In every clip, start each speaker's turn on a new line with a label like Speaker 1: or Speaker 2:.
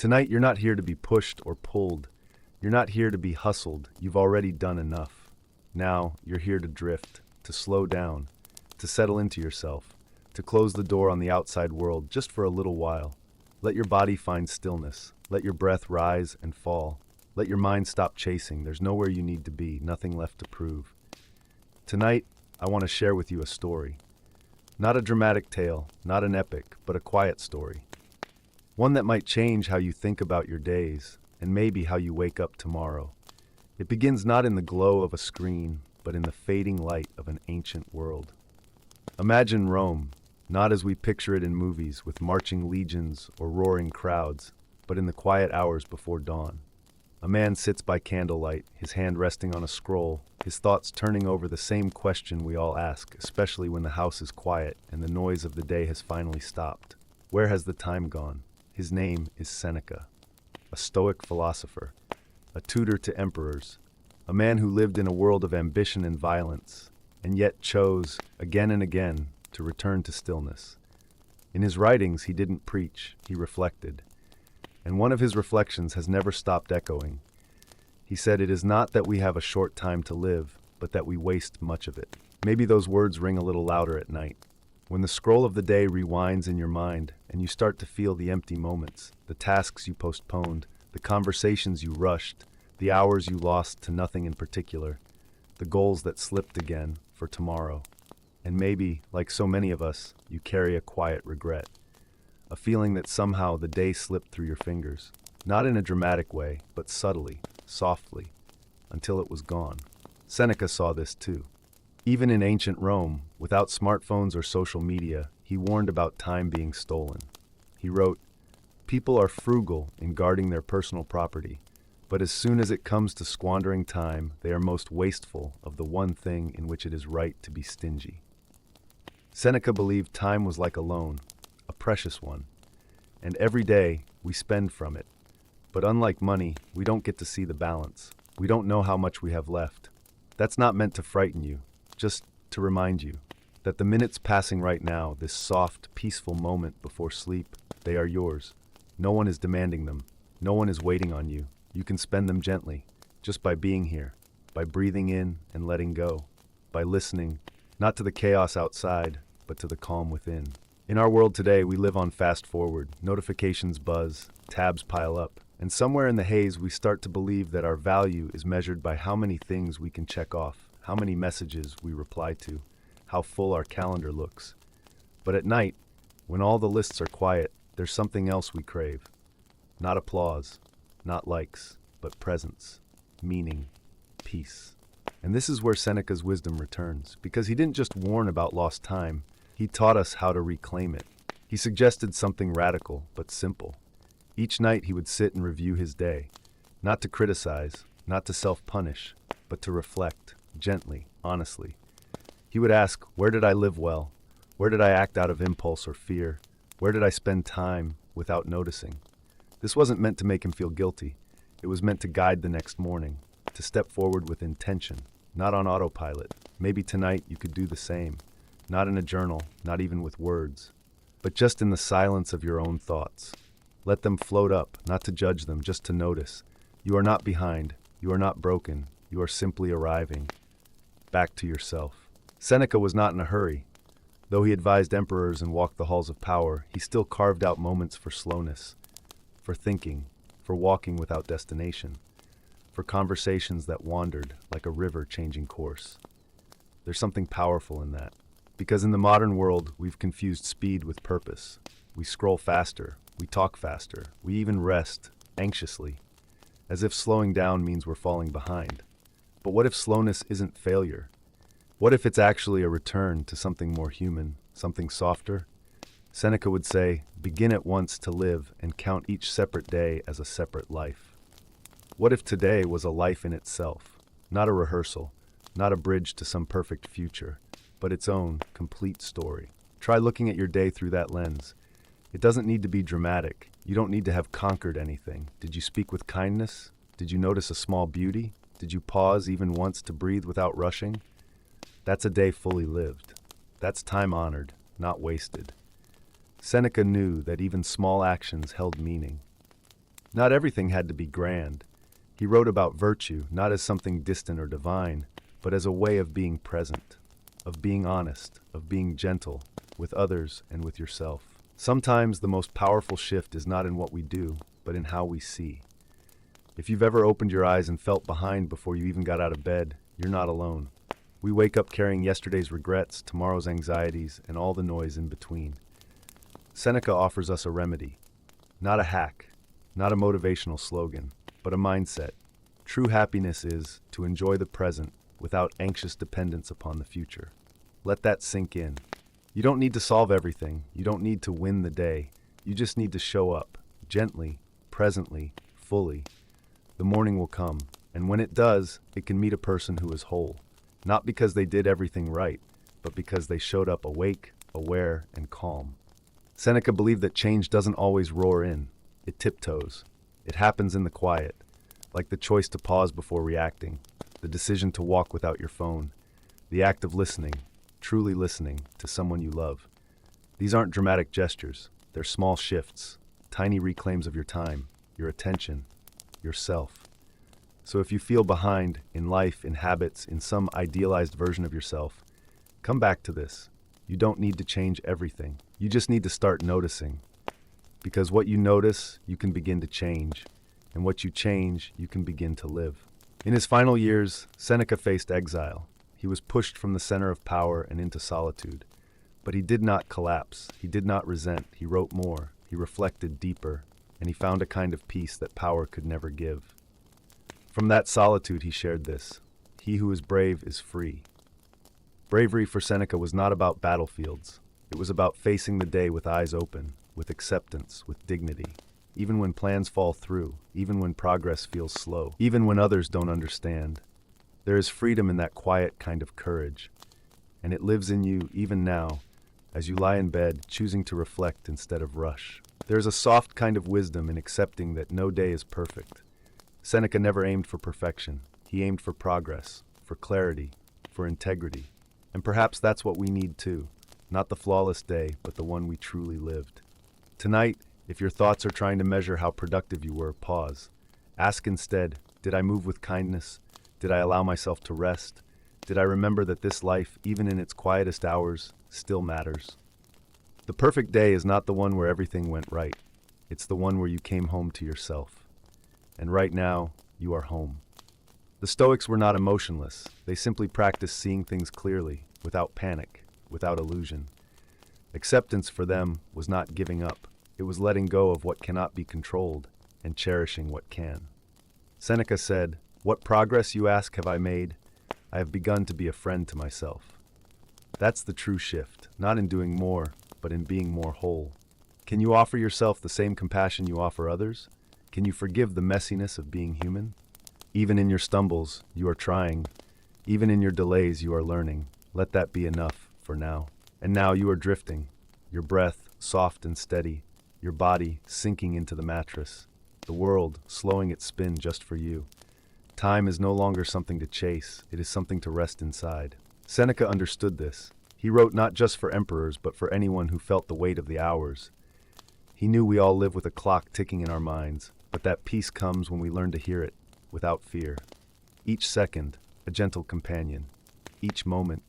Speaker 1: Tonight, you're not here to be pushed or pulled. You're not here to be hustled. You've already done enough. Now, you're here to drift, to slow down, to settle into yourself, to close the door on the outside world just for a little while. Let your body find stillness. Let your breath rise and fall. Let your mind stop chasing. There's nowhere you need to be, nothing left to prove. Tonight, I want to share with you a story. Not a dramatic tale, not an epic, but a quiet story. One that might change how you think about your days, and maybe how you wake up tomorrow. It begins not in the glow of a screen, but in the fading light of an ancient world. Imagine Rome, not as we picture it in movies with marching legions or roaring crowds, but in the quiet hours before dawn. A man sits by candlelight, his hand resting on a scroll, his thoughts turning over the same question we all ask, especially when the house is quiet and the noise of the day has finally stopped. Where has the time gone? His name is Seneca, a Stoic philosopher, a tutor to emperors, a man who lived in a world of ambition and violence, and yet chose, again and again, to return to stillness. In his writings, he didn't preach, he reflected. And one of his reflections has never stopped echoing. He said, "It is not that we have a short time to live, but that we waste much of it." Maybe those words ring a little louder at night. When the scroll of the day rewinds in your mind and you start to feel the empty moments, the tasks you postponed, the conversations you rushed, the hours you lost to nothing in particular, the goals that slipped again for tomorrow. And maybe, like so many of us, you carry a quiet regret. A feeling that somehow the day slipped through your fingers, not in a dramatic way, but subtly, softly, until it was gone. Seneca saw this too. Even in ancient Rome, without smartphones or social media, he warned about time being stolen. He wrote, "People are frugal in guarding their personal property, but as soon as it comes to squandering time, they are most wasteful of the one thing in which it is right to be stingy." Seneca believed time was like a loan, a precious one, and every day we spend from it. But unlike money, we don't get to see the balance. We don't know how much we have left. That's not meant to frighten you, just to remind you that the minutes passing right now, this soft, peaceful moment before sleep, they are yours. No one is demanding them. No one is waiting on you. You can spend them gently, just by being here, by breathing in and letting go, by listening, not to the chaos outside, but to the calm within. In our world today, we live on fast forward. Notifications buzz, tabs pile up, and somewhere in the haze we start to believe that our value is measured by how many things we can check off, how many messages we reply to, how full our calendar looks. But at night, when all the lists are quiet, there's something else we crave. Not applause, not likes, but presence, meaning, peace. And this is where Seneca's wisdom returns, because he didn't just warn about lost time, he taught us how to reclaim it. He suggested something radical, but simple. Each night he would sit and review his day, not to criticize, not to self-punish, but to reflect, gently, honestly. He would ask, where did I live well? Where did I act out of impulse or fear? Where did I spend time without noticing? This wasn't meant to make him feel guilty. It was meant to guide the next morning, to step forward with intention, not on autopilot. Maybe tonight you could do the same. Not in a journal, not even with words, but just in the silence of your own thoughts. Let them float up, not to judge them, just to notice. You are not behind, you are not broken, you are simply arriving back to yourself. Seneca was not in a hurry. Though he advised emperors and walked the halls of power, he still carved out moments for slowness, for thinking, for walking without destination, for conversations that wandered like a river changing course. There's something powerful in that. Because in the modern world, we've confused speed with purpose. We scroll faster, we talk faster, we even rest, anxiously, as if slowing down means we're falling behind. But what if slowness isn't failure? What if it's actually a return to something more human, something softer? Seneca would say, begin at once to live and count each separate day as a separate life. What if today was a life in itself, not a rehearsal, not a bridge to some perfect future, but its own, complete story? Try looking at your day through that lens. It doesn't need to be dramatic. You don't need to have conquered anything. Did you speak with kindness? Did you notice a small beauty? Did you pause even once to breathe without rushing? That's a day fully lived. That's time honored, not wasted. Seneca knew that even small actions held meaning. Not everything had to be grand. He wrote about virtue not as something distant or divine, but as a way of being present, of being honest, of being gentle with others and with yourself. Sometimes the most powerful shift is not in what we do, but in how we see. If you've ever opened your eyes and felt behind before you even got out of bed, you're not alone. We wake up carrying yesterday's regrets, tomorrow's anxieties, and all the noise in between. Seneca offers us a remedy, not a hack, not a motivational slogan, but a mindset. True happiness is to enjoy the present without anxious dependence upon the future. Let that sink in. You don't need to solve everything. You don't need to win the day. You just need to show up, gently, presently, fully. The morning will come, and when it does, it can meet a person who is whole. Not because they did everything right, but because they showed up awake, aware, and calm. Seneca believed that change doesn't always roar in. It tiptoes. It happens in the quiet, like the choice to pause before reacting, the decision to walk without your phone, the act of listening, truly listening to someone you love. These aren't dramatic gestures. They're small shifts, tiny reclaims of your time, your attention, yourself. So if you feel behind in life, in habits, in some idealized version of yourself, come back to this. You don't need to change everything. You just need to start noticing. Because what you notice, you can begin to change. And what you change, you can begin to live. In his final years, Seneca faced exile. He was pushed from the center of power and into solitude. But he did not collapse. He did not resent. He wrote more. He reflected deeper. And he found a kind of peace that power could never give. From that solitude, he shared this: "He who is brave is free." Bravery for Seneca was not about battlefields. It was about facing the day with eyes open, with acceptance, with dignity. Even when plans fall through, even when progress feels slow, even when others don't understand. There is freedom in that quiet kind of courage. And it lives in you even now, as you lie in bed, choosing to reflect instead of rush. There is a soft kind of wisdom in accepting that no day is perfect. Seneca never aimed for perfection. He aimed for progress, for clarity, for integrity. And perhaps that's what we need too. Not the flawless day, but the one we truly lived. Tonight, if your thoughts are trying to measure how productive you were, pause. Ask instead, did I move with kindness? Did I allow myself to rest? Did I remember that this life, even in its quietest hours, still matters? The perfect day is not the one where everything went right. It's the one where you came home to yourself. And right now, you are home. The Stoics were not emotionless. They simply practiced seeing things clearly, without panic, without illusion. Acceptance for them was not giving up. It was letting go of what cannot be controlled and cherishing what can. Seneca said, "What progress, you ask, have I made? I have begun to be a friend to myself." That's the true shift, not in doing more, but in being more whole. Can you offer yourself the same compassion you offer others? Can you forgive the messiness of being human? Even in your stumbles, you are trying. Even in your delays, you are learning. Let that be enough for now. And now you are drifting, your breath soft and steady, your body sinking into the mattress, the world slowing its spin just for you. Time is no longer something to chase, it is something to rest inside. Seneca understood this. He wrote not just for emperors, but for anyone who felt the weight of the hours. He knew we all live with a clock ticking in our minds, but that peace comes when we learn to hear it, without fear. Each second, a gentle companion. Each moment,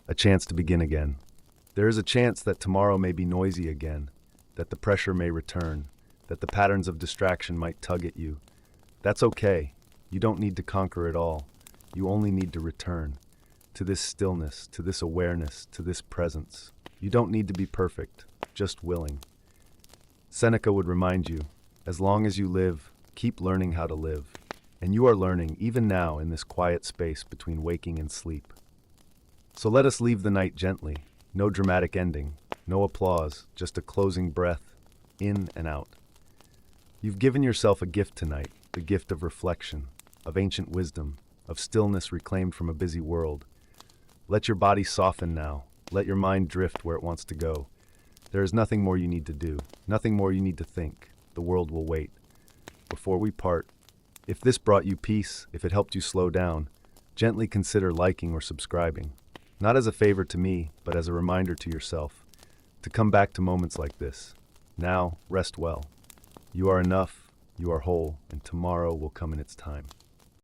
Speaker 1: a chance to begin again. There is a chance that tomorrow may be noisy again, that the pressure may return, that the patterns of distraction might tug at you. That's okay. You don't need to conquer it all. You only need to return to this stillness, to this awareness, to this presence. You don't need to be perfect, just willing. Seneca would remind you, as long as you live, keep learning how to live. And you are learning even now in this quiet space between waking and sleep. So let us leave the night gently. No dramatic ending, no applause, just a closing breath, in and out. You've given yourself a gift tonight, the gift of reflection, of ancient wisdom, of stillness reclaimed from a busy world. Let your body soften now. Let your mind drift where it wants to go. There is nothing more you need to do, nothing more you need to think. The world will wait. Before we part, if this brought you peace, if it helped you slow down, gently consider liking or subscribing. Not as a favor to me, but as a reminder to yourself, to come back to moments like this. Now, rest well. You are enough, You are whole, and tomorrow will come in its time.